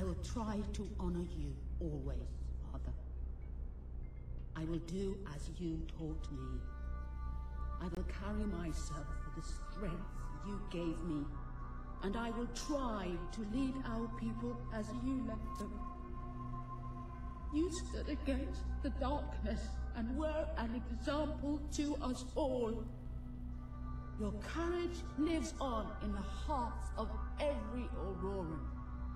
will try to honor you always, Father. I will do as you taught me. I will carry myself with the strength you gave me, and I will try to lead our people as you led them. You stood against the darkness and were an example to us all. Your courage lives on in the hearts of every Auroran.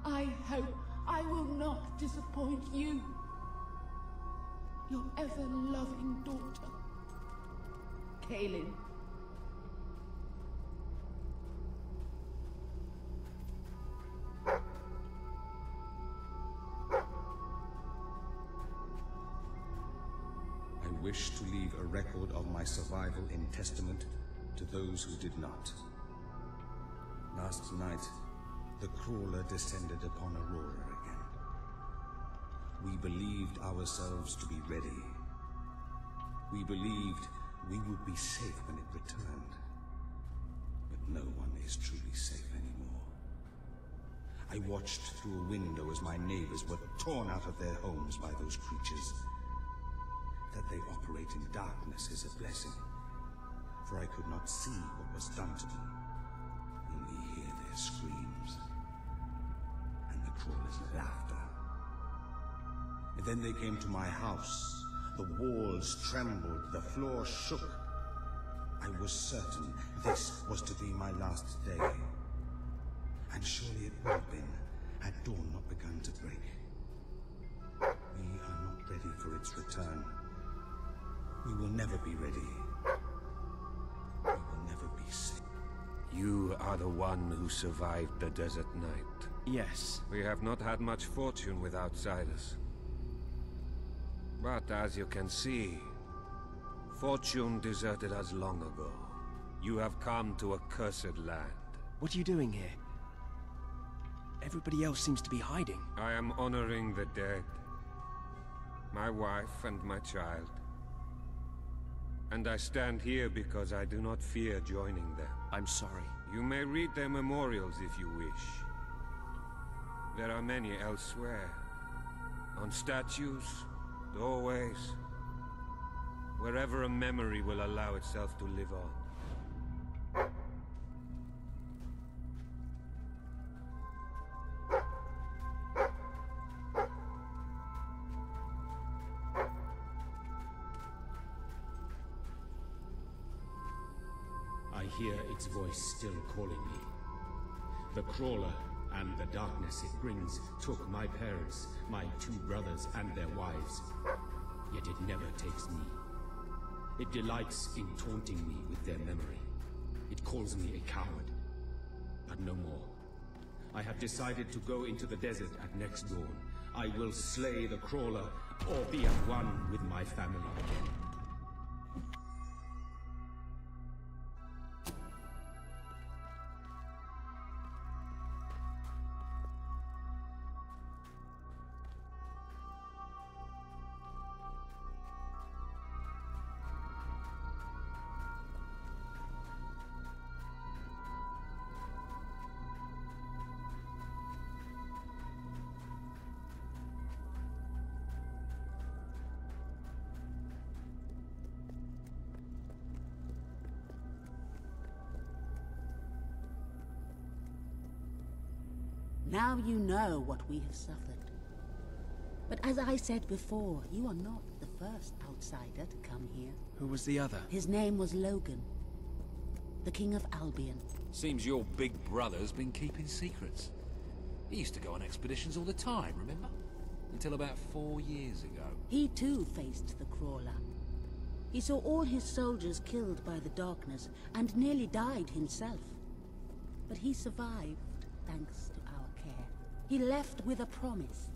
I hope I will not disappoint you. Your ever-loving daughter, Kaelin. I wish to leave a record of my survival in testament to those who did not. Last night, the crawler descended upon Aurora again. We believed ourselves to be ready. We believed we would be safe when it returned. But no one is truly safe anymore. I watched through a window as my neighbors were torn out of their homes by those creatures. That they operate in darkness is a blessing, for I could not see what was done to them, only hear their screams and the crawler's laughter. And then they came to my house. The walls trembled, the floor shook. I was certain this was to be my last day. And surely it would have been, had dawn not begun to break. We are not ready for its return. We will never be ready. We will never be safe. You are the one who survived the desert night. Yes. We have not had much fortune with outsiders. But as you can see, fortune deserted us long ago. You have come to a cursed land. What are you doing here? Everybody else seems to be hiding. I am honoring the dead. My wife and my child. And I stand here because I do not fear joining them. I'm sorry. You may read their memorials if you wish. There are many elsewhere. On statues, doorways, wherever a memory will allow itself to live on. I hear its voice still calling me. The crawler and the darkness it brings took my parents, my 2 brothers and their wives. Yet it never takes me. It delights in taunting me with their memory. It calls me a coward. But no more. I have decided to go into the desert at next dawn. I will slay the crawler or be at one with my family again. Now you know what we have suffered. But as I said before, you are not the first outsider to come here. Who was the other? His name was Logan, the King of Albion. Seems your big brother's been keeping secrets. He used to go on expeditions all the time, remember? Until about 4 years ago. He too faced the crawler. He saw all his soldiers killed by the darkness and nearly died himself. But he survived thanks to our care. He left with a promise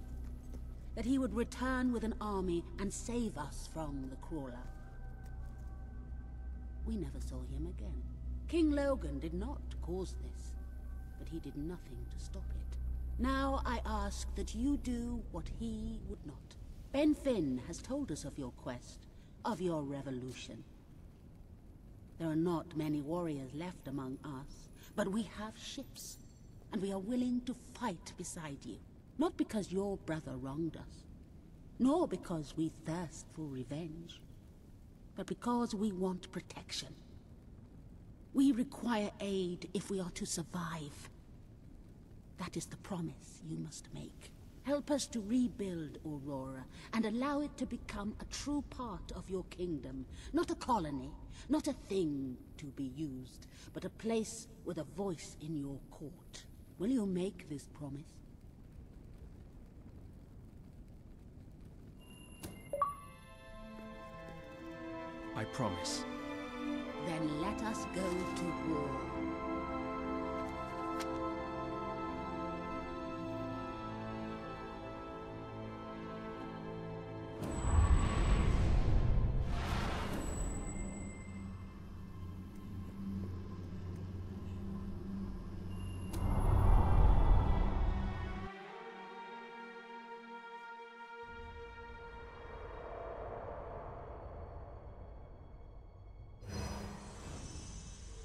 that he would return with an army and save us from the crawler. We never saw him again. King Logan did not cause this, but he did nothing to stop it. Now I ask that you do what he would not. Ben Finn has told us of your quest, of your revolution. There are not many warriors left among us, but we have ships, and we are willing to fight beside you. Not because your brother wronged us, nor because we thirst for revenge, but because we want protection. We require aid if we are to survive. That is the promise you must make. Help us to rebuild Aurora and allow it to become a true part of your kingdom. Not a colony, not a thing to be used, but a place with a voice in your court. Will you make this promise? I promise. Then let us go to war.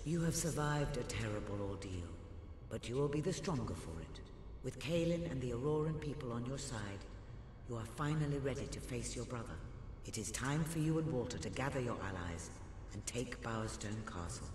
You have survived a terrible ordeal, but you will be the stronger for it. With Kaelin and the Auroran people on your side, you are finally ready to face your brother. It is time for you and Walter to gather your allies and take Bowerstone Castle.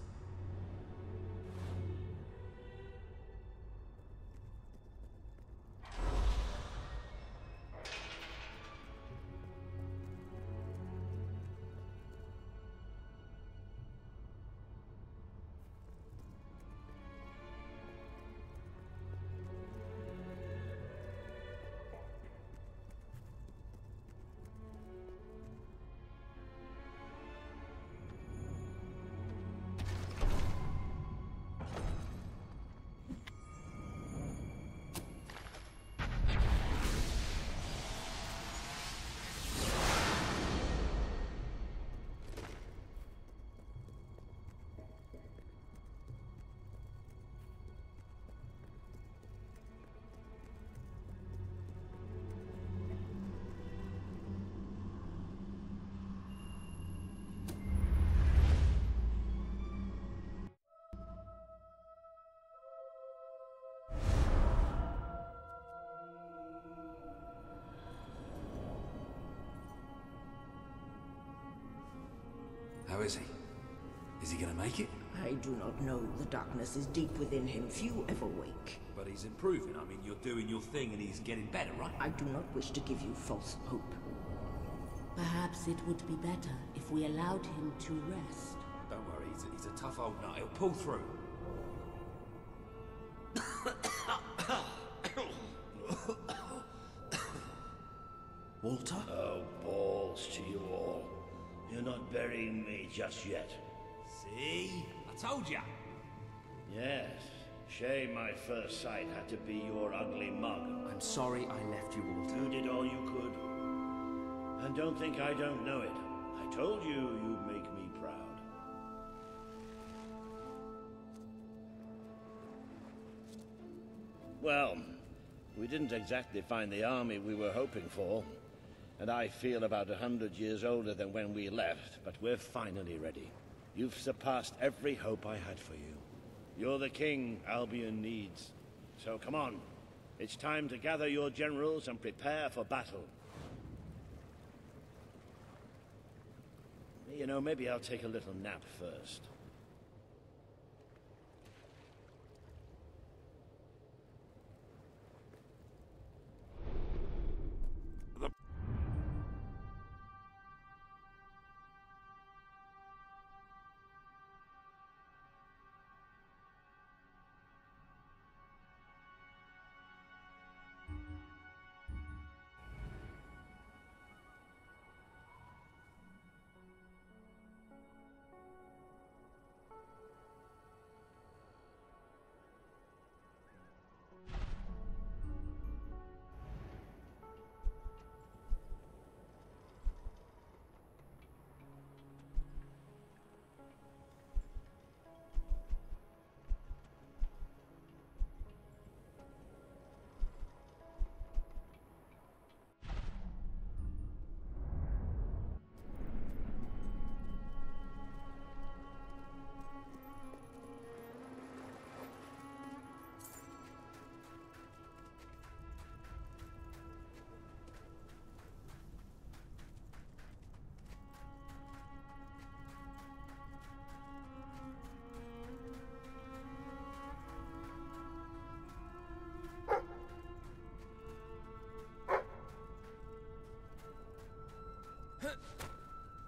How is he? Is he gonna make it? I do not know. The darkness is deep within him. Few ever wake. But he's improving. I mean, you're doing your thing and he's getting better, right? I do not wish to give you false hope. Perhaps it would be better if we allowed him to rest. Don't worry, he's a tough old nut. He'll pull through. Walter? Oh, balls to you all. You're not burying me just yet. See? I told ya. Yes. Shame my first sight had to be your ugly mug. I'm sorry I left you, Walter. You did all you could. And don't think I don't know it. I told you you'd make me proud. Well, we didn't exactly find the army we were hoping for. And I feel about 100 years older than when we left, but we're finally ready. You've surpassed every hope I had for you. You're the king Albion needs. So come on. It's time to gather your generals and prepare for battle. You know, maybe I'll take a little nap first.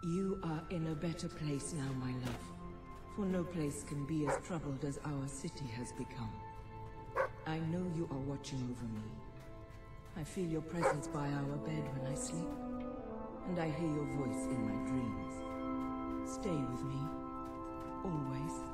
You are in a better place now, my love. For no place can be as troubled as our city has become. I know you are watching over me. I feel your presence by our bed when I sleep, and I hear your voice in my dreams. Stay with me, always.